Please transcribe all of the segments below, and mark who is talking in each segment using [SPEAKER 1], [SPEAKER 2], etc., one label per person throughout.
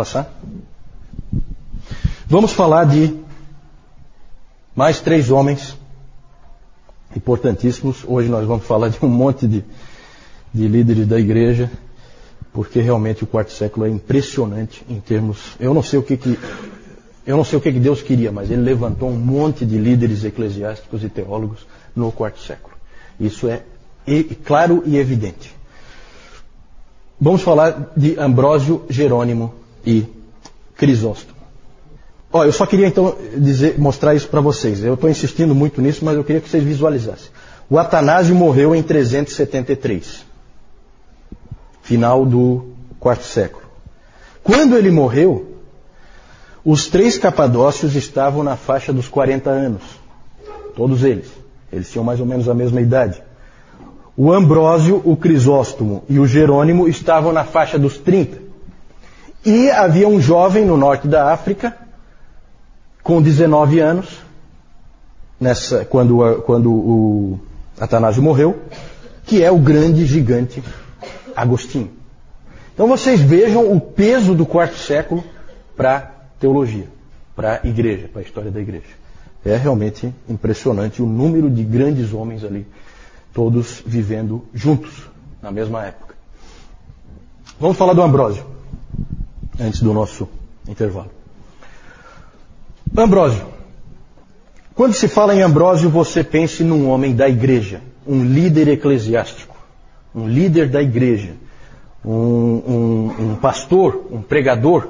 [SPEAKER 1] passar? Vamos falar de mais 3 homens importantíssimos. Hoje nós vamos falar de um monte de líderes da igreja, porque realmente o quarto século é impressionante em termos... Eu não sei o que Deus queria, mas ele levantou um monte de líderes eclesiásticos e teólogos no quarto século. Isso é claro e evidente. Vamos falar de Ambrósio, Jerônimo e Crisóstomo. Eu só queria então mostrar isso para vocês. Eu estou insistindo muito nisso, mas eu queria que vocês visualizassem. O Atanásio morreu em 373, final do quarto século. Quando ele morreu, os 3 capadócios estavam na faixa dos 40 anos. Todos eles. Eles tinham mais ou menos a mesma idade. O Ambrósio, o Crisóstomo e o Jerônimo estavam na faixa dos 30. E havia um jovem no norte da África, com 19 anos, quando o Atanásio morreu, que é o grande gigante Agostinho. Então vocês vejam o peso do quarto século para a teologia, para a igreja, para a história da igreja. É realmente impressionante o número de grandes homens ali, todos vivendo juntos, na mesma época. Vamos falar do Ambrósio, antes do nosso intervalo. Ambrósio. Quando se fala em Ambrósio, você pense num homem da igreja, um líder eclesiástico, um líder da igreja, um pastor, um pregador,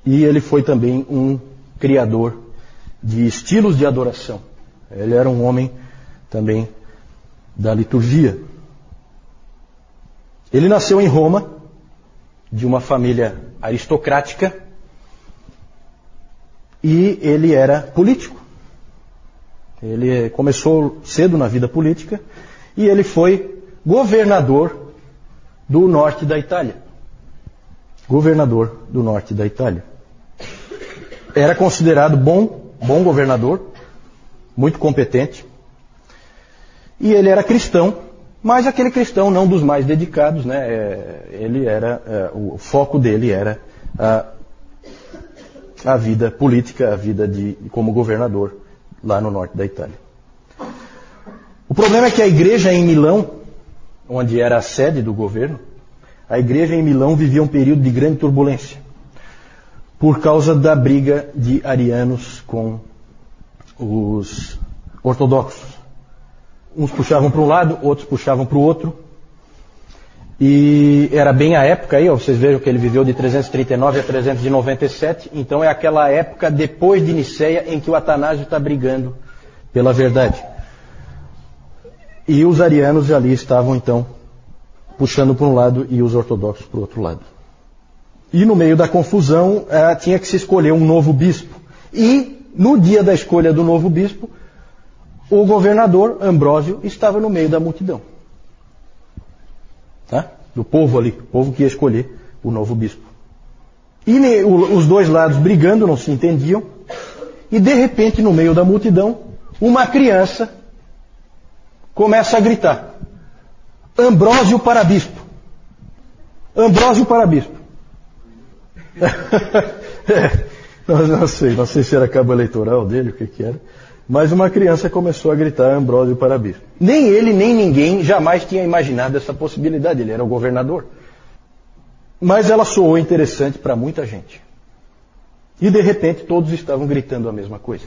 [SPEAKER 1] e ele foi também um criador de estilos de adoração. Ele era um homem também da liturgia. Ele nasceu em Roma, de uma família aristocrática, e ele era político. Ele começou cedo na vida política e ele foi governador do norte da Itália. Governador do norte da Itália. Era considerado bom governador, muito competente. E ele era cristão, mas aquele cristão não dos mais dedicados, né? O foco dele era a vida política, a vida como governador lá no norte da Itália. O problema é que a igreja em Milão, onde era a sede do governo, a igreja em Milão vivia um período de grande turbulência, por causa da briga de arianos com os ortodoxos. Uns puxavam para um lado, outros puxavam para o outro. E era bem a época aí, vocês vejam que ele viveu de 339 a 397, então é aquela época depois de Niceia em que o Atanásio está brigando pela verdade. E os arianos ali estavam então puxando para um lado e os ortodoxos para o outro lado. E no meio da confusão tinha que se escolher um novo bispo. E no dia da escolha do novo bispo, o governador Ambrósio estava no meio da multidão. Do povo ali, o povo que ia escolher o novo bispo. E os dois lados brigando, não se entendiam, e de repente no meio da multidão, uma criança começa a gritar: Ambrósio para bispo! Ambrósio para bispo! Não sei se era cabo eleitoral dele, o que era. Mas uma criança começou a gritar Ambrósio para bispo. Nem ele, nem ninguém jamais tinha imaginado essa possibilidade. Ele era o governador. Mas ela soou interessante para muita gente. E de repente todos estavam gritando a mesma coisa.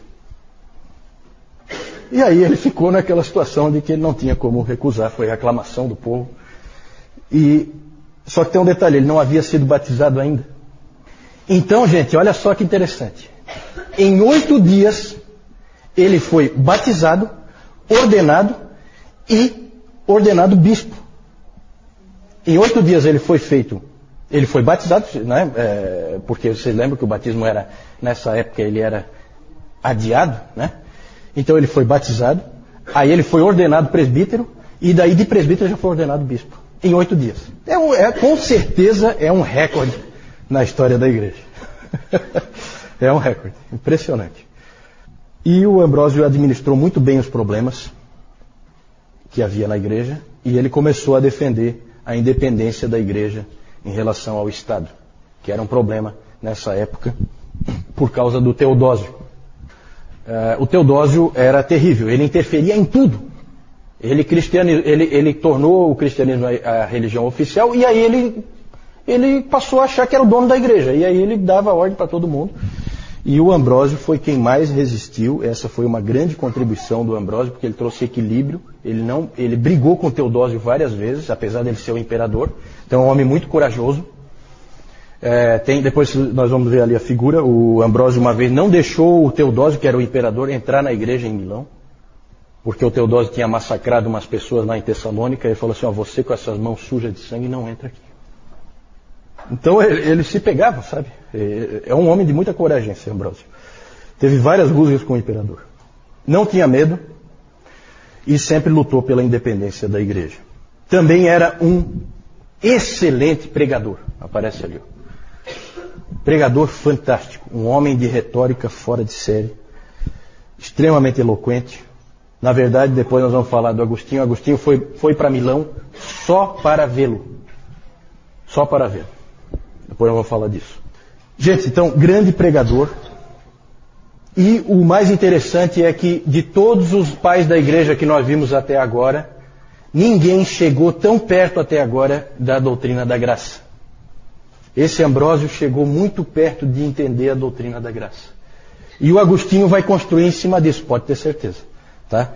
[SPEAKER 1] E aí ele ficou naquela situação de que ele não tinha como recusar. Foi a aclamação do povo. Só que tem um detalhe, ele não havia sido batizado ainda. Então, gente, olha só que interessante. Em 8 dias... ele foi batizado, ordenado e ordenado bispo. Em 8 dias ele foi batizado, né? Porque vocês lembram que o batismo nessa época ele era adiado, né? Então ele foi batizado, aí ele foi ordenado presbítero, e daí de presbítero já foi ordenado bispo. Em 8 dias. Com certeza é um recorde na história da igreja. É um recorde, impressionante. E o Ambrósio administrou muito bem os problemas que havia na igreja, e ele começou a defender a independência da igreja em relação ao Estado. que era um problema nessa época por causa do Teodósio. O Teodósio era terrível, ele interferia em tudo. Ele tornou o cristianismo a religião oficial e aí ele passou a achar que era o dono da igreja. E aí ele dava ordem para todo mundo. E o Ambrósio foi quem mais resistiu. Essa foi uma grande contribuição do Ambrósio, porque ele trouxe equilíbrio. Ele brigou com o Teodósio várias vezes, apesar dele ser o imperador. Então é um homem muito corajoso. Depois nós vamos ver ali a figura. O Ambrósio uma vez não deixou o Teodósio, que era o imperador, entrar na igreja em Milão, porque o Teodósio tinha massacrado umas pessoas lá em Tessalônica. Ele falou assim: você com essas mãos sujas de sangue não entra aqui. Então ele se pegava, sabe? É um homem de muita coragem, esse Ambrósio. Teve várias rusgas com o imperador. Não tinha medo e sempre lutou pela independência da igreja. Também era um excelente pregador. Aparece ali. Pregador fantástico. Um homem de retórica fora de série. Extremamente eloquente. Na verdade, depois nós vamos falar do Agostinho. Agostinho foi para Milão só para vê-lo. Só para vê-lo. Depois eu vou falar disso. Gente, então, grande pregador. E o mais interessante é que de todos os pais da igreja que nós vimos até agora, ninguém chegou tão perto até agora da doutrina da graça. Esse Ambrósio chegou muito perto de entender a doutrina da graça. E o Agostinho vai construir em cima disso, pode ter certeza. Tá?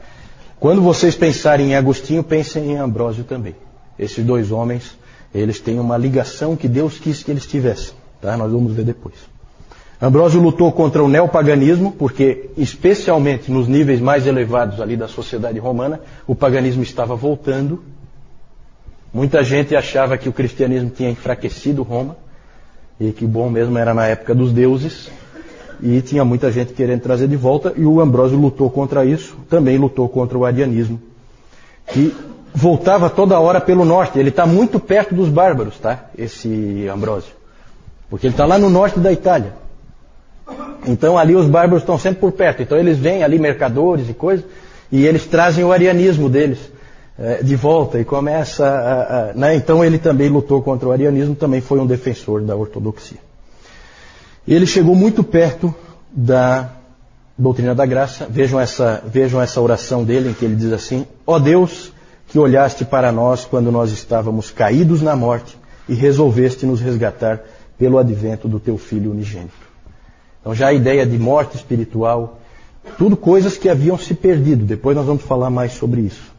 [SPEAKER 1] Quando vocês pensarem em Agostinho, pensem em Ambrósio também. Esses dois homens, eles têm uma ligação que Deus quis que eles tivessem. Tá? Nós vamos ver depois. Ambrósio lutou contra o neopaganismo, porque especialmente nos níveis mais elevados ali da sociedade romana, o paganismo estava voltando. Muita gente achava que o cristianismo tinha enfraquecido Roma, e que bom mesmo era na época dos deuses, e tinha muita gente querendo trazer de volta, e o Ambrósio lutou contra isso, também lutou contra o arianismo, que voltava toda hora pelo norte. Ele está muito perto dos bárbaros, tá? Esse Ambrósio. Porque ele está lá no norte da Itália. Então ali os bárbaros estão sempre por perto. Então eles vêm ali, mercadores e coisas, e eles trazem o arianismo deles de volta. E começa né? Então ele também lutou contra o arianismo, também foi um defensor da ortodoxia. Ele chegou muito perto da doutrina da graça. Vejam essa oração dele, em que ele diz assim: ó Deus, que olhaste para nós quando nós estávamos caídos na morte e resolveste nos resgatar pelo advento do teu Filho unigênito. Então já a ideia de morte espiritual, tudo coisas que haviam se perdido. Depois nós vamos falar mais sobre isso.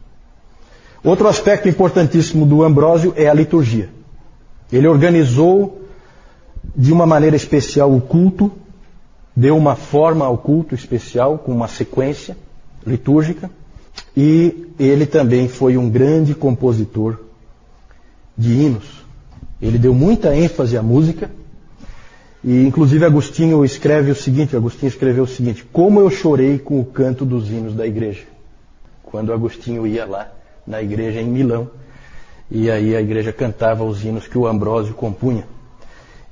[SPEAKER 1] Outro aspecto importantíssimo do Ambrósio é a liturgia. Ele organizou de uma maneira especial o culto, deu uma forma ao culto especial, com uma sequência litúrgica, e ele também foi um grande compositor de hinos. Ele deu muita ênfase à música, e inclusive Agostinho escreveu o seguinte: como eu chorei com o canto dos hinos da igreja. Quando Agostinho ia lá na igreja em Milão, e aí a igreja cantava os hinos que o Ambrósio compunha.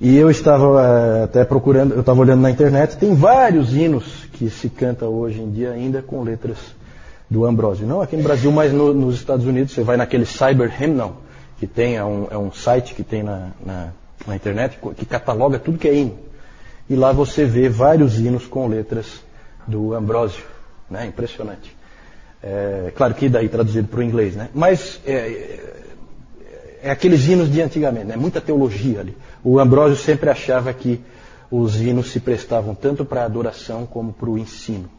[SPEAKER 1] E eu estava até procurando, eu estava olhando na internet, tem vários hinos que se canta hoje em dia ainda com letras do Ambrósio. Não aqui no Brasil, mas nos Estados Unidos. Você vai naquele Cyber Hymnal, que tem, é um site que tem na internet, que cataloga tudo que é hino. E lá você vê vários hinos com letras do Ambrósio. Né? Impressionante. Claro que daí traduzido para o inglês, né? Mas é aqueles hinos de antigamente, né? Muita teologia ali. O Ambrósio sempre achava que os hinos se prestavam tanto para a adoração como para o ensino.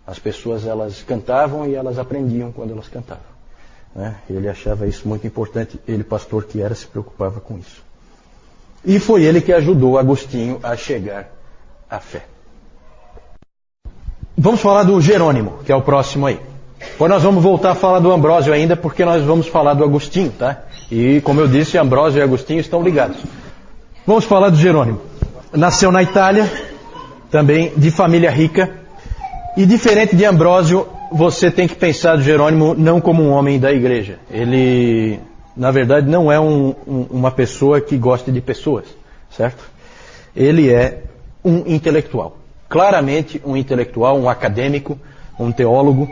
[SPEAKER 1] As pessoas, elas cantavam e elas aprendiam quando elas cantavam. Né? Ele achava isso muito importante. Ele, pastor que era, se preocupava com isso. E foi ele que ajudou Agostinho a chegar à fé. Vamos falar do Jerônimo, que é o próximo aí. Depois nós vamos voltar a falar do Ambrósio ainda, porque nós vamos falar do Agostinho, tá? E, como eu disse, Ambrósio e Agostinho estão ligados. Vamos falar do Jerônimo. Nasceu na Itália, também de família rica. E diferente de Ambrósio, você tem que pensar do Jerônimo não como um homem da igreja. Ele, na verdade, não é uma pessoa que gosta de pessoas, certo? Ele é um intelectual. Claramente um intelectual, um acadêmico, um teólogo.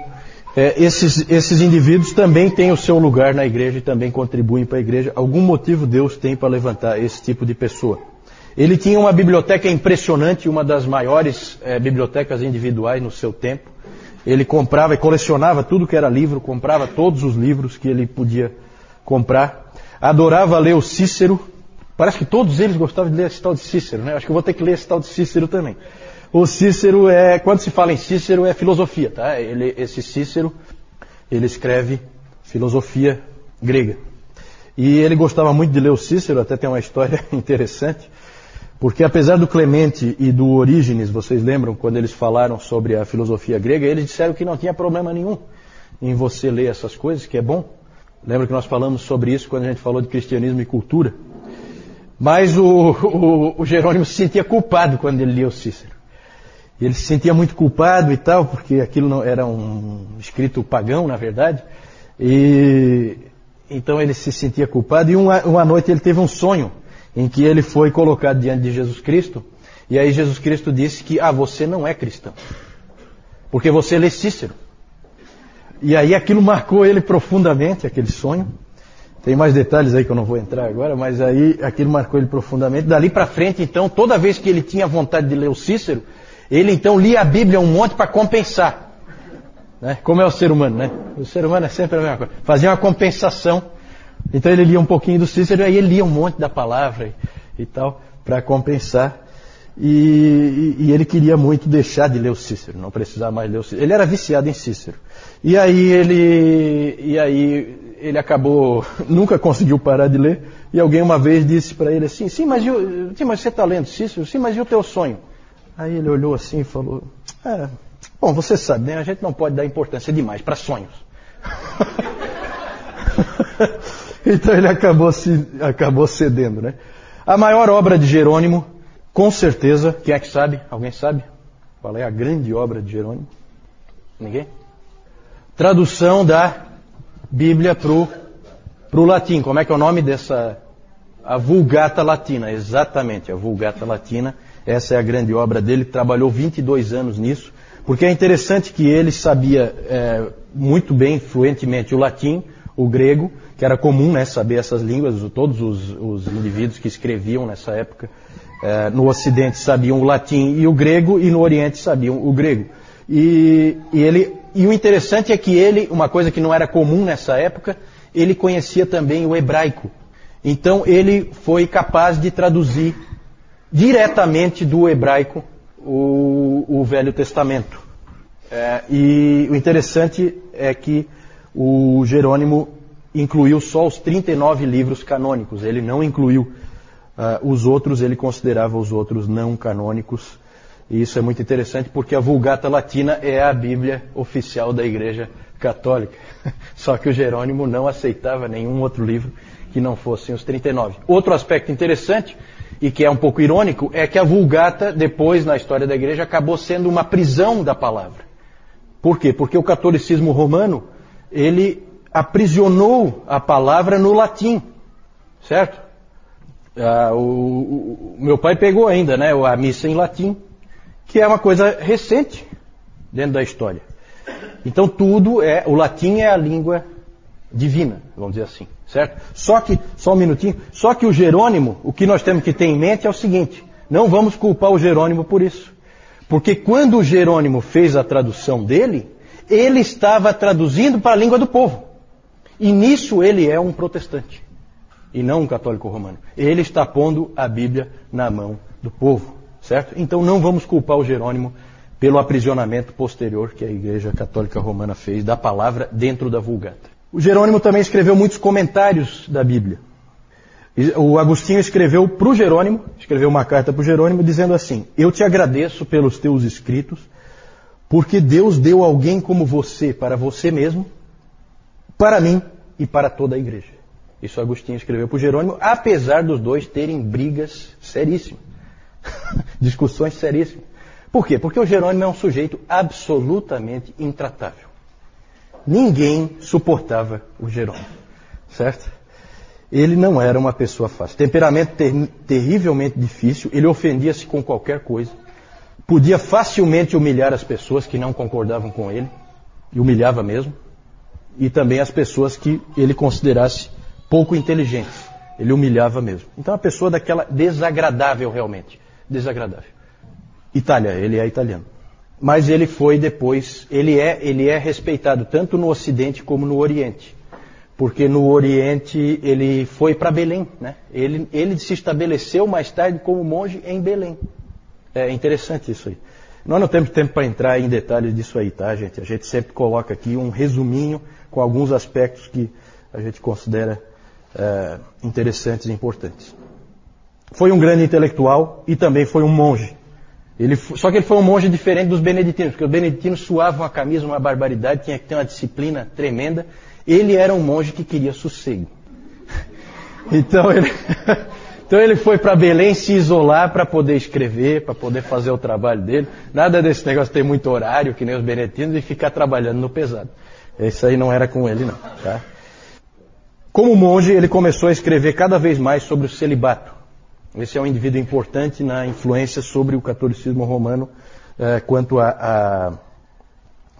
[SPEAKER 1] Esses indivíduos também têm o seu lugar na igreja e também contribuem para a igreja. Algum motivo Deus tem para levantar esse tipo de pessoa. Ele tinha uma biblioteca impressionante, uma das maiores bibliotecas individuais no seu tempo. Ele comprava e colecionava tudo que era livro, comprava todos os livros que ele podia comprar. Adorava ler o Cícero. Parece que todos eles gostavam de ler esse tal de Cícero, né? Acho que eu vou ter que ler esse tal de Cícero também. O Cícero quando se fala em Cícero, é filosofia, tá? Esse Cícero, ele escreve filosofia grega. E ele gostava muito de ler o Cícero, até tem uma história interessante, porque apesar do Clemente e do Orígenes, vocês lembram quando eles falaram sobre a filosofia grega, eles disseram que não tinha problema nenhum em você ler essas coisas, que é bom. Lembra que nós falamos sobre isso quando a gente falou de cristianismo e cultura? Mas o Jerônimo se sentia culpado quando ele lia o Cícero. Ele se sentia muito culpado e tal, porque aquilo não era um escrito pagão, na verdade. E então ele se sentia culpado. E uma noite ele teve um sonho em que ele foi colocado diante de Jesus Cristo. E aí Jesus Cristo disse que, você não é cristão, porque você lê Cícero. E aí aquilo marcou ele profundamente, aquele sonho. Tem mais detalhes aí que eu não vou entrar agora, mas aí aquilo marcou ele profundamente. Dali para frente, então, toda vez que ele tinha vontade de ler o Cícero, ele então lia a Bíblia um monte para compensar. Né? Como é o ser humano, né? O ser humano é sempre a mesma coisa. Fazia uma compensação. Então ele lia um pouquinho do Cícero, aí ele lia um monte da palavra e tal, para compensar. E ele queria muito deixar de ler o Cícero, não precisar mais ler o Cícero. Ele era viciado em Cícero. E aí ele acabou, nunca conseguiu parar de ler, e alguém uma vez disse para ele assim, mas você está lendo Cícero? Sim, mas e o teu sonho? Aí ele olhou assim e falou, bom, você sabe, né? A gente não pode dar importância demais para sonhos. Então ele acabou cedendo, né? A maior obra de Jerônimo, com certeza, quem é que sabe? Alguém sabe? Qual é a grande obra de Jerônimo? Ninguém? Tradução da Bíblia pro latim. Como é que é o nome dessa? A Vulgata Latina, exatamente, a Vulgata Latina. Essa é a grande obra dele, trabalhou 22 anos nisso, porque é interessante que ele sabia muito bem, fluentemente, o latim, o grego, que era comum, né, saber essas línguas. Todos os indivíduos que escreviam nessa época no Ocidente sabiam o latim e o grego, e no Oriente sabiam o grego. E o interessante é que ele, uma coisa que não era comum nessa época, ele conhecia também o hebraico. Então ele foi capaz de traduzir diretamente do hebraico o Velho Testamento. E o interessante é que o Jerônimo incluiu só os 39 livros canônicos. Ele não incluiu os outros, ele considerava os outros não canônicos. E isso é muito interessante porque a Vulgata Latina é a Bíblia oficial da Igreja Católica. Só que o Jerônimo não aceitava nenhum outro livro que não fossem os 39. Outro aspecto interessante, e que é um pouco irônico, é que a Vulgata, depois na história da Igreja, acabou sendo uma prisão da palavra. Por quê? Porque o catolicismo romano, ele aprisionou a palavra no latim, certo? Meu pai pegou ainda, né, a missa em latim, que é uma coisa recente dentro da história. Então o latim é a língua divina, vamos dizer assim, certo? Só um minutinho, só que o Jerônimo, o que nós temos que ter em mente é o seguinte, não vamos culpar o Jerônimo por isso. Porque quando o Jerônimo fez a tradução dele, ele estava traduzindo para a língua do povo. E nisso ele é um protestante, e não um católico romano. Ele está pondo a Bíblia na mão do povo, certo? Então não vamos culpar o Jerônimo pelo aprisionamento posterior que a Igreja Católica Romana fez da palavra dentro da Vulgata. O Jerônimo também escreveu muitos comentários da Bíblia. O Agostinho escreveu para o Jerônimo, escreveu uma carta para o Jerônimo dizendo assim: eu te agradeço pelos teus escritos, porque Deus deu alguém como você para você mesmo, para mim e para toda a igreja. Isso Agostinho escreveu para o Jerônimo, apesar dos dois terem brigas seríssimas, discussões seríssimas. Por quê? Porque o Jerônimo é um sujeito absolutamente intratável. Ninguém suportava o Jerônimo, certo? Ele não era uma pessoa fácil. Temperamento terrivelmente difícil, ele ofendia-se com qualquer coisa. Podia facilmente humilhar as pessoas que não concordavam com ele, e humilhava mesmo. E também as pessoas que ele considerasse pouco inteligentes. Ele humilhava mesmo. Então, uma pessoa daquela desagradável realmente. Desagradável. Itália, ele é italiano. Mas ele foi depois, ele é respeitado tanto no Ocidente como no Oriente. Porque no Oriente ele foi para Belém, né? Ele se estabeleceu mais tarde como monge em Belém. É interessante isso aí. Nós não temos tempo para entrar em detalhes disso aí, tá, gente? A gente sempre coloca aqui um resuminho com alguns aspectos que a gente considera interessantes e importantes. Foi um grande intelectual e também foi um monge. Só que ele foi um monge diferente dos beneditinos, porque os beneditinos suavam a camisa, uma barbaridade, tinha que ter uma disciplina tremenda. Ele era um monge que queria sossego. Então ele foi para Belém se isolar para poder escrever, para poder fazer o trabalho dele. Nada desse negócio de ter muito horário, que nem os beneditinos, e ficar trabalhando no pesado. Isso aí não era com ele, não. Tá? Como monge, ele começou a escrever cada vez mais sobre o celibato. Esse é um indivíduo importante na influência sobre o catolicismo romano quanto a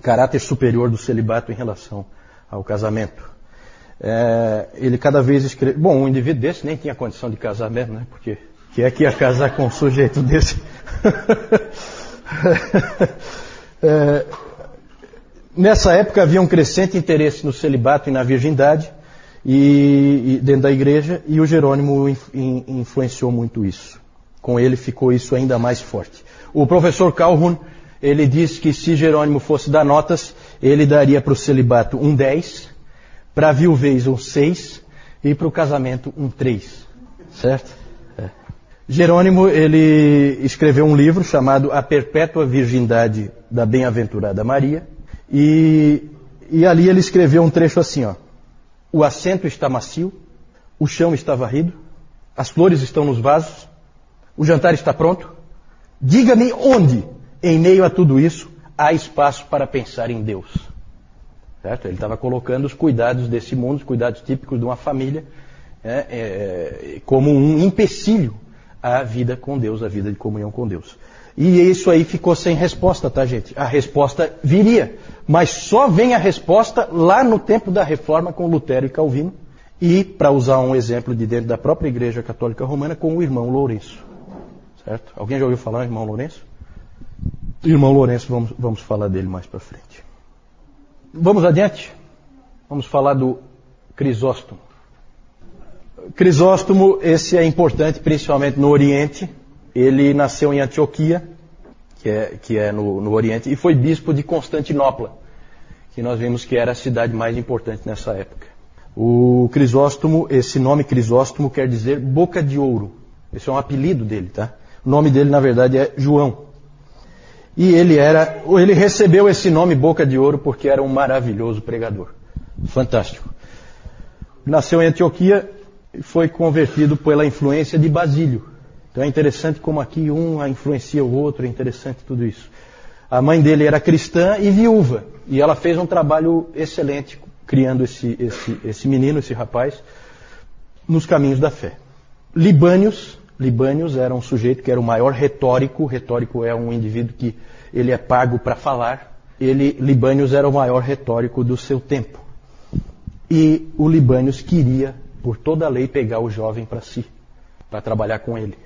[SPEAKER 1] caráter superior do celibato em relação ao casamento. Ele cada vez escreve... Bom, um indivíduo desse nem tinha condição de casar mesmo, né? Porque quem é que ia casar com um sujeito desse? Nessa época havia um crescente interesse no celibato e na virgindade e dentro da igreja, e o Jerônimo influenciou muito isso. Com ele ficou isso ainda mais forte. O professor Calhoun, ele diz que se Jerônimo fosse dar notas, ele daria para o celibato um 10, para a viuvez um 6 e para o casamento um 3. Certo? Jerônimo, ele escreveu um livro chamado A Perpétua Virgindade da Bem-aventurada Maria, e ali ele escreveu um trecho assim, ó. O assento está macio, o chão está varrido, as flores estão nos vasos, o jantar está pronto. Diga-me onde, em meio a tudo isso, há espaço para pensar em Deus. Certo? Ele estava colocando os cuidados desse mundo, os cuidados típicos de uma família, como um empecilho à vida com Deus, à vida de comunhão com Deus. E isso aí ficou sem resposta, tá, gente? A resposta viria, mas só vem a resposta lá no tempo da Reforma com Lutero e Calvino, e, para usar um exemplo de dentro da própria Igreja Católica Romana, com o irmão Lourenço. Certo? Alguém já ouviu falar do irmão Lourenço? Irmão Lourenço, vamos falar dele mais para frente. Vamos adiante? Vamos falar do Crisóstomo. Crisóstomo, esse é importante principalmente no Oriente. Ele nasceu em Antioquia, que é no Oriente, e foi bispo de Constantinopla, que nós vimos que era a cidade mais importante nessa época. O Crisóstomo, esse nome Crisóstomo quer dizer boca de ouro. Esse é um apelido dele, tá? O nome dele, na verdade, é João. E ele recebeu esse nome boca de ouro porque era um maravilhoso pregador. Fantástico. Nasceu em Antioquia e foi convertido pela influência de Basílio. Então é interessante como aqui um influencia o outro, é interessante tudo isso. A mãe dele era cristã e viúva, e ela fez um trabalho excelente criando esse menino, esse rapaz, nos caminhos da fé. Libânios era um sujeito que era o maior retórico. Retórico é um indivíduo que ele é pago para falar. Libânios era o maior retórico do seu tempo. E o Libânios queria, por toda a lei, pegar o jovem para si, para trabalhar com ele,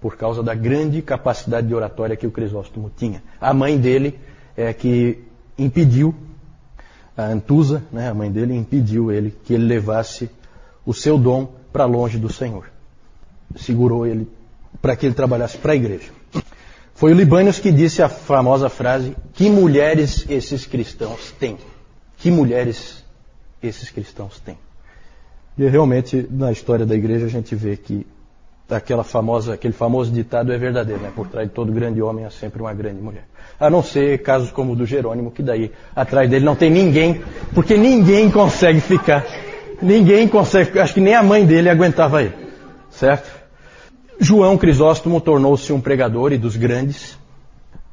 [SPEAKER 1] por causa da grande capacidade de oratória que o Crisóstomo tinha. A mãe dele que impediu, a Antusa, né, a mãe dele, impediu que ele levasse o seu dom para longe do Senhor. Segurou ele para que ele trabalhasse para a igreja. Foi o Libânios que disse a famosa frase: que mulheres esses cristãos têm? Que mulheres esses cristãos têm? E realmente, na história da igreja, a gente vê que aquele famoso ditado é verdadeiro, né? Por trás de todo grande homem há sempre uma grande mulher. A não ser casos como o do Jerônimo, que daí atrás dele não tem ninguém, porque ninguém consegue ficar. Ninguém consegue, acho que nem a mãe dele aguentava ele. Certo? João Crisóstomo tornou-se um pregador e dos grandes.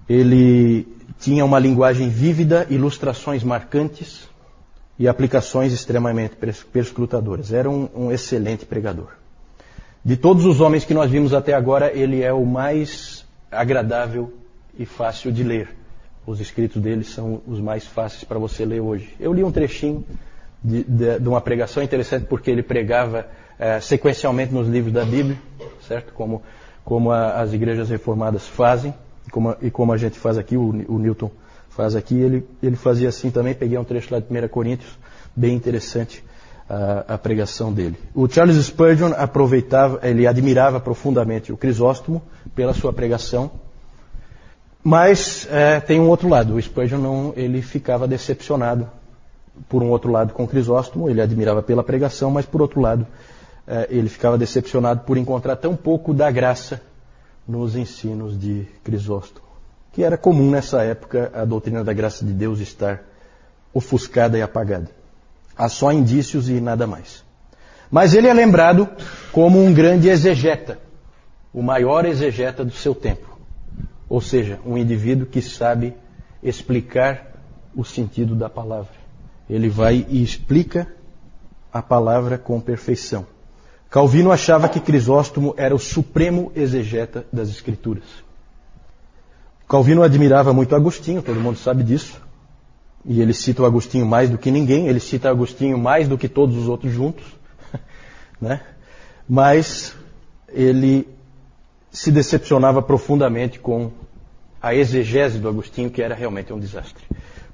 [SPEAKER 1] Ele tinha uma linguagem vívida, ilustrações marcantes e aplicações extremamente perscrutadoras. Era um excelente pregador. De todos os homens que nós vimos até agora, ele é o mais agradável e fácil de ler. Os escritos dele são os mais fáceis para você ler hoje. Eu li um trechinho de uma pregação interessante, porque ele pregava sequencialmente nos livros da Bíblia, certo? Como as igrejas reformadas fazem, e como a gente faz aqui, o Newton faz aqui, ele fazia assim também. Peguei um trecho lá de 1 Coríntios, bem interessante a pregação dele. O Charles Spurgeon ele admirava profundamente o Crisóstomo pela sua pregação, mas tem um outro lado. O Spurgeon ele ficava decepcionado, por um outro lado, com o Crisóstomo. Ele admirava pela pregação, mas por outro lado, ele ficava decepcionado por encontrar tão pouco da graça nos ensinos de Crisóstomo, que era comum nessa época a doutrina da graça de Deus estar ofuscada e apagada. Há só indícios e nada mais. Mas ele é lembrado como um grande exegeta, o maior exegeta do seu tempo. Ou seja, um indivíduo que sabe explicar o sentido da palavra. Ele vai e explica a palavra com perfeição. Calvino achava que Crisóstomo era o supremo exegeta das Escrituras. Calvino admirava muito Agostinho, todo mundo sabe disso. E ele cita o Agostinho mais do que ninguém, ele cita Agostinho mais do que todos os outros juntos. Né? Mas ele se decepcionava profundamente com a exegese do Agostinho, que era realmente um desastre.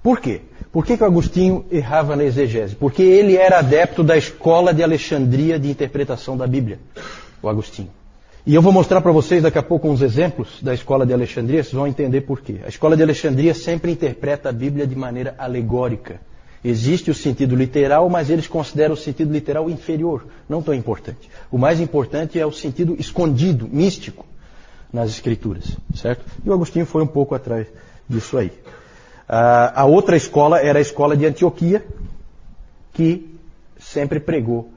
[SPEAKER 1] Por quê? Por que o Agostinho errava na exegese? Porque ele era adepto da escola de Alexandria de interpretação da Bíblia, o Agostinho. E eu vou mostrar para vocês daqui a pouco uns exemplos da escola de Alexandria, vocês vão entender por quê. A escola de Alexandria sempre interpreta a Bíblia de maneira alegórica. Existe o sentido literal, mas eles consideram o sentido literal inferior, não tão importante. O mais importante é o sentido escondido, místico, nas Escrituras, certo? E o Agostinho foi um pouco atrás disso aí. A outra escola era a escola de Antioquia, que sempre pregou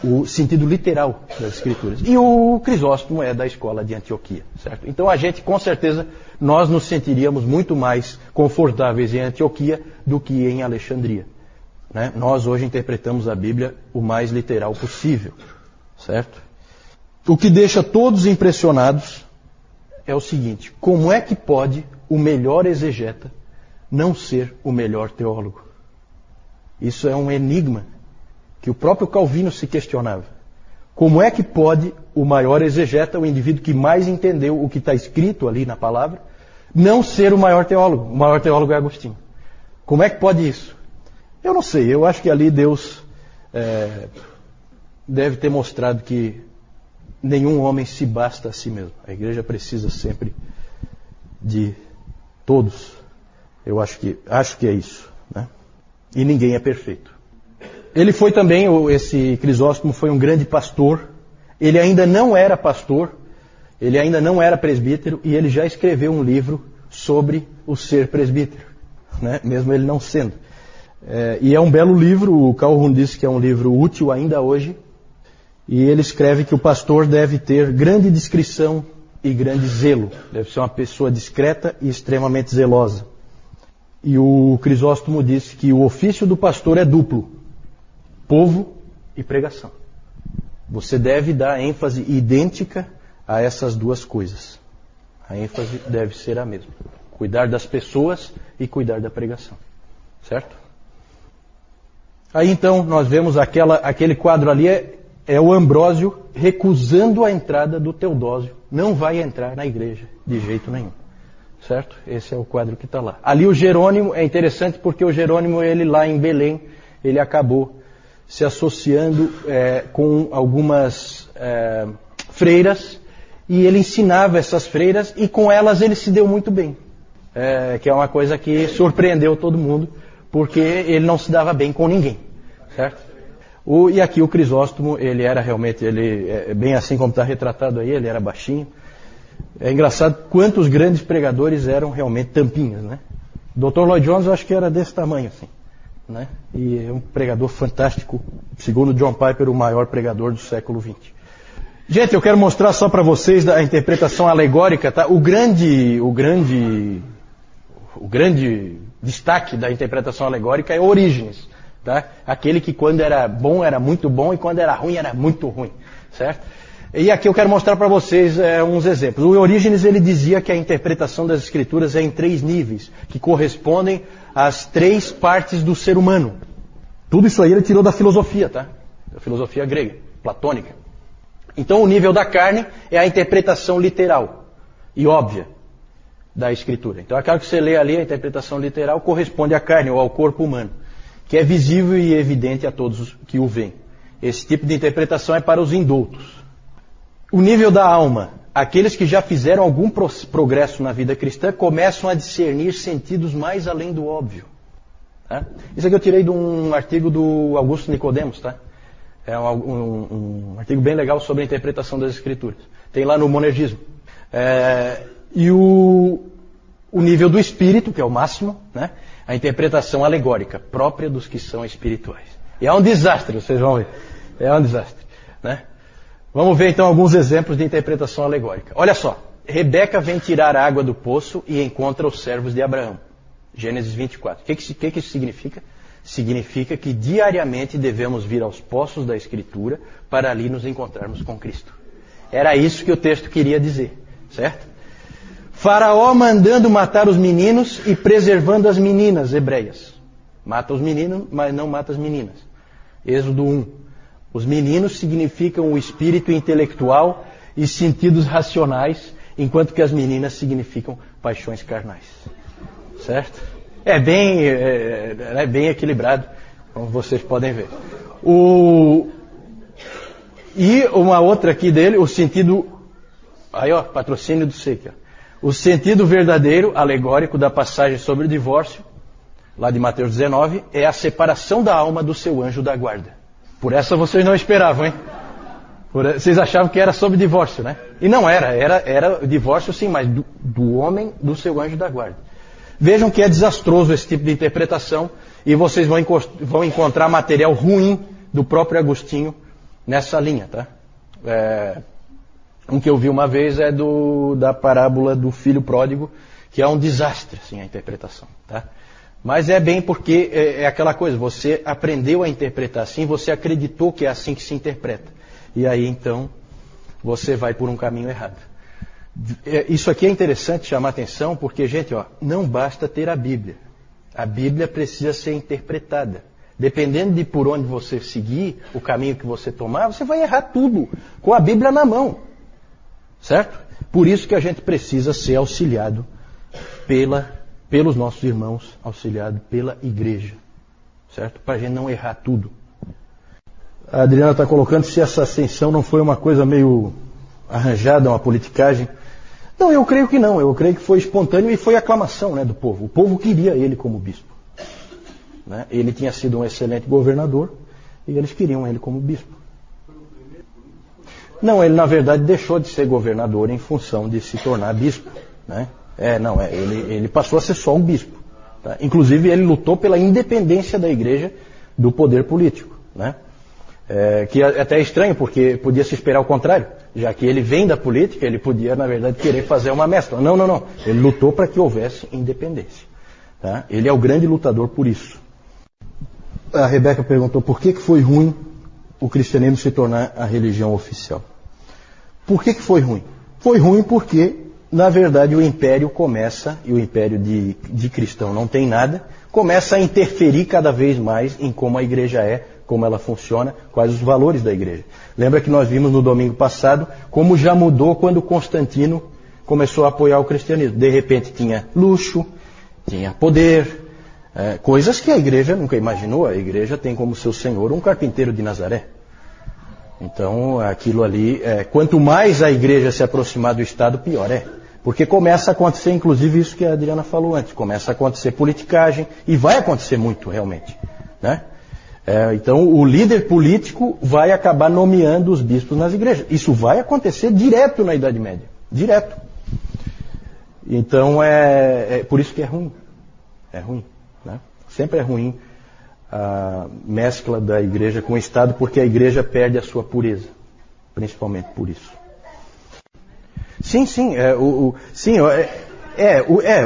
[SPEAKER 1] o sentido literal das Escrituras. E o Crisóstomo é da escola de Antioquia, certo? Então a gente, com certeza, nós nos sentiríamos muito mais confortáveis em Antioquia do que em Alexandria. Né? Nós hoje interpretamos a Bíblia o mais literal possível, certo? O que deixa todos impressionados é o seguinte: como é que pode o melhor exegeta não ser o melhor teólogo? Isso é um enigma que o próprio Calvino se questionava. Como é que pode o maior exegeta, o indivíduo que mais entendeu o que está escrito ali na palavra, não ser o maior teólogo? O maior teólogo é Agostinho. Como é que pode isso? Eu não sei, eu acho que ali Deus deve ter mostrado que nenhum homem se basta a si mesmo. A igreja precisa sempre de todos. Eu acho que é isso, né? E ninguém é perfeito. Ele foi também, esse Crisóstomo foi um grande pastor. Ele ainda não era pastor, ele ainda não era presbítero, e ele já escreveu um livro sobre o ser presbítero, né? Mesmo ele não sendo. E é um belo livro. O Calhoun disse que é um livro útil ainda hoje. E ele escreve que o pastor deve ter grande discrição e grande zelo. Deve ser uma pessoa discreta e extremamente zelosa. E o Crisóstomo disse que o ofício do pastor é duplo: povo e pregação. Você deve dar ênfase idêntica a essas duas coisas. A ênfase deve ser a mesma: cuidar das pessoas e cuidar da pregação. Certo? Aí então nós vemos aquele quadro ali, é o Ambrósio recusando a entrada do Teodósio. Não vai entrar na igreja de jeito nenhum. Certo? Esse é o quadro que está lá. Ali o Jerônimo, é interessante porque o Jerônimo, ele lá em Belém, ele acabou se associando com algumas freiras, e ele ensinava essas freiras, e com elas ele se deu muito bem. Que é uma coisa que surpreendeu todo mundo, porque ele não se dava bem com ninguém. Certo? E aqui o Crisóstomo, ele era realmente, bem assim como está retratado aí, ele era baixinho. É engraçado quantos grandes pregadores eram realmente tampinhas, né? Dr. Lloyd Jones eu acho que era desse tamanho, assim, né? E é um pregador fantástico, segundo John Piper, o maior pregador do século XX. Gente, eu quero mostrar só para vocês a interpretação alegórica, tá? O grande destaque da interpretação alegórica é Orígenes, tá? Aquele que quando era bom era muito bom e quando era ruim era muito ruim, certo? E aqui eu quero mostrar para vocês uns exemplos. O Orígenes, ele dizia que a interpretação das Escrituras é em 3 níveis, que correspondem às 3 partes do ser humano. Tudo isso aí ele tirou da filosofia, tá? Da filosofia grega. platônica. Então o nível da carne é a interpretação literal e óbvia da Escritura. Então aquilo que você lê ali, a interpretação literal, corresponde à carne ou ao corpo humano, que é visível e evidente a todos que o veem. Esse tipo de interpretação é para os indoutos. O nível da alma, aqueles que já fizeram algum progresso na vida cristã começam a discernir sentidos mais além do óbvio. Tá? Isso aqui eu tirei de um artigo do Augusto Nicodemos, tá? É um artigo bem legal sobre a interpretação das Escrituras. Tem lá no Monergismo. E o nível do espírito, que é o máximo, né? A interpretação alegórica, própria dos que são espirituais. E é um desastre, vocês vão ver. É um desastre, né? Vamos ver então alguns exemplos de interpretação alegórica. Olha só, Rebeca vem tirar a água do poço e encontra os servos de Abraão. Gênesis 24. O que isso significa? Significa que diariamente devemos vir aos poços da Escritura para ali nos encontrarmos com Cristo. Era isso que o texto queria dizer, certo? Faraó mandando matar os meninos e preservando as meninas hebreias. Mata os meninos, mas não mata as meninas. Êxodo 1. Os meninos significam o espírito intelectual e sentidos racionais, enquanto que as meninas significam paixões carnais. Certo? É bem equilibrado, como vocês podem ver. E uma outra aqui dele, o sentido... Aí, ó, patrocínio do SEC. O sentido verdadeiro, alegórico, da passagem sobre o divórcio, lá de Mateus 19, é a separação da alma do seu anjo da guarda. Por essa vocês não esperavam, hein? Vocês achavam que era sobre divórcio, né? E não era divórcio sim, mas do homem do seu anjo da guarda. Vejam que é desastroso esse tipo de interpretação e vocês vão encontrar material ruim do próprio Agostinho nessa linha, tá? Um que eu vi uma vez é da parábola do filho pródigo, que é um desastre, assim, a interpretação, tá? Mas é bem porque é aquela coisa, você aprendeu a interpretar assim, você acreditou que é assim que se interpreta. E aí, então, você vai por um caminho errado. Isso aqui é interessante chamar atenção, porque, gente, ó, não basta ter a Bíblia. A Bíblia precisa ser interpretada. Dependendo de por onde você seguir, o caminho que você tomar, você vai errar tudo, com a Bíblia na mão. Certo? Por isso que a gente precisa ser auxiliado pelos nossos irmãos, auxiliado pela igreja. Certo? Para a gente não errar tudo. A Adriana está colocando se essa ascensão não foi uma coisa meio arranjada, uma politicagem. Não, eu creio que não. Eu creio que foi espontâneo e foi aclamação, né, do povo. O povo queria ele como bispo. Né? Ele tinha sido um excelente governador e eles queriam ele como bispo. Não, ele na verdade deixou de ser governador em função de se tornar bispo. Né? Ele passou a ser só um bispo. Tá? Inclusive ele lutou pela independência da igreja do poder político. Né? Que é até estranho, porque podia se esperar o contrário. Já que ele vem da política, ele podia na verdade querer fazer uma mescla. Não. Ele lutou para que houvesse independência. Tá? Ele é o grande lutador por isso. A Rebeca perguntou por que foi ruim o cristianismo se tornar a religião oficial. Por que foi ruim? Foi ruim porque, na verdade, o império começa, e o império de cristão não tem nada, começa a interferir cada vez mais em como a igreja é, como ela funciona, quais os valores da igreja. Lembra que nós vimos no domingo passado como já mudou quando Constantino começou a apoiar o cristianismo. De repente tinha luxo, tinha poder, coisas que a igreja nunca imaginou. A igreja tem como seu senhor um carpinteiro de Nazaré. Então, aquilo ali, quanto mais a igreja se aproximar do Estado, pior é. Porque começa a acontecer, inclusive, isso que a Adriana falou antes, começa a acontecer politicagem, e vai acontecer muito, realmente. Né? Então, o líder político vai acabar nomeando os bispos nas igrejas. Isso vai acontecer direto na Idade Média. Direto. Então, por isso que é ruim. É ruim. Né? Sempre é ruim a mescla da igreja com o Estado, porque a igreja perde a sua pureza, principalmente por isso. Sim,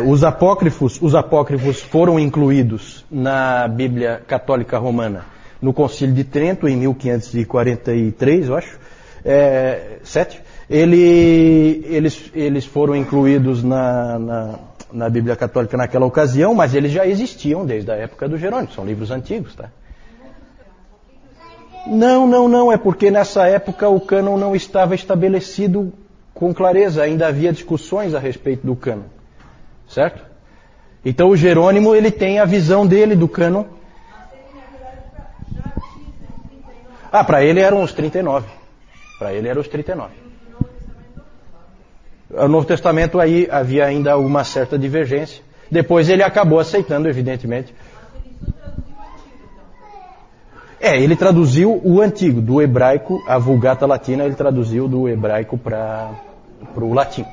[SPEAKER 1] os apócrifos foram incluídos na Bíblia Católica Romana no Concílio de Trento em 1543, eu acho, 7. Eles foram incluídos na Bíblia Católica naquela ocasião, mas eles já existiam desde a época do Jerônimo, são livros antigos, tá? Não, é porque nessa época o cânon não estava estabelecido com clareza, ainda havia discussões a respeito do cânon, certo? Então o Jerônimo, ele tem a visão dele do cânon. Para ele eram os 39. Para ele eram os 39. No Novo Testamento aí havia ainda uma certa divergência. Depois ele acabou aceitando, evidentemente. Ele traduziu o antigo, do hebraico, a Vulgata Latina, ele traduziu do hebraico para o latim.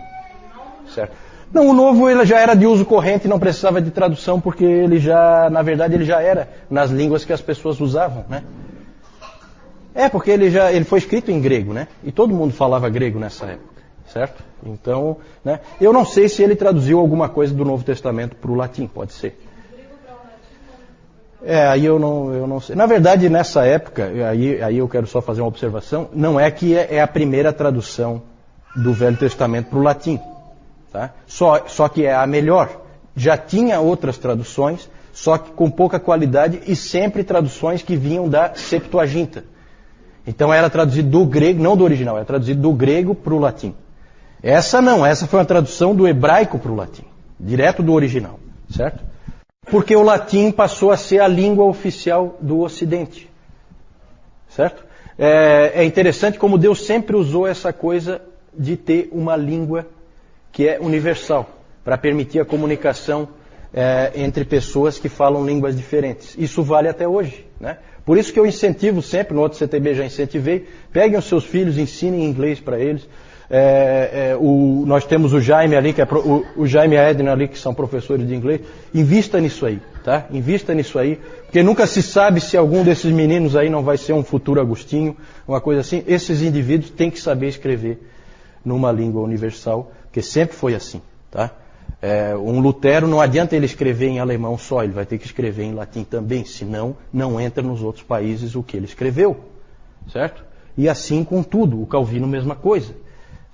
[SPEAKER 1] Certo? Não, o novo ele já era de uso corrente, não precisava de tradução, porque ele já, na verdade, ele já era nas línguas que as pessoas usavam, né? Porque ele foi escrito em grego, né? E todo mundo falava grego nessa época, certo? Então, né? Eu não sei se ele traduziu alguma coisa do Novo Testamento para o latim, pode ser. Aí eu não sei. Na verdade, nessa época, aí eu quero só fazer uma observação, não é que é a primeira tradução do Velho Testamento para o latim. Tá? Só que é a melhor. Já tinha outras traduções, só que com pouca qualidade e sempre traduções que vinham da Septuaginta. Então era traduzido do grego, não do original, era traduzido do grego para o latim. Essa foi uma tradução do hebraico para o latim, direto do original, certo? Porque o latim passou a ser a língua oficial do Ocidente. Certo? É interessante como Deus sempre usou essa coisa de ter uma língua que é universal, para permitir a comunicação entre pessoas que falam línguas diferentes. Isso vale até hoje. Né? Por isso que eu incentivo sempre, no outro CTB já incentivei, peguem os seus filhos, ensinem inglês para eles. Nós temos o Jaime ali, que é o Jaime e a Edna ali, que são professores de inglês. Invista nisso aí, tá? Invista nisso aí, porque nunca se sabe se algum desses meninos aí não vai ser um futuro Agostinho, uma coisa assim. Esses indivíduos têm que saber escrever numa língua universal, porque sempre foi assim, tá? Um Lutero, não adianta ele escrever em alemão só, ele vai ter que escrever em latim também, senão não entra nos outros países o que ele escreveu, certo? E assim com tudo, o Calvino mesma coisa.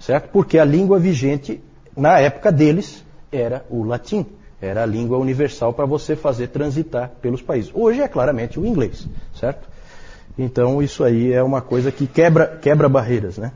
[SPEAKER 1] Certo? Porque a língua vigente, na época deles, era o latim. Era a língua universal para você fazer transitar pelos países. Hoje é claramente o inglês. Certo? Então isso aí é uma coisa que quebra barreiras, né?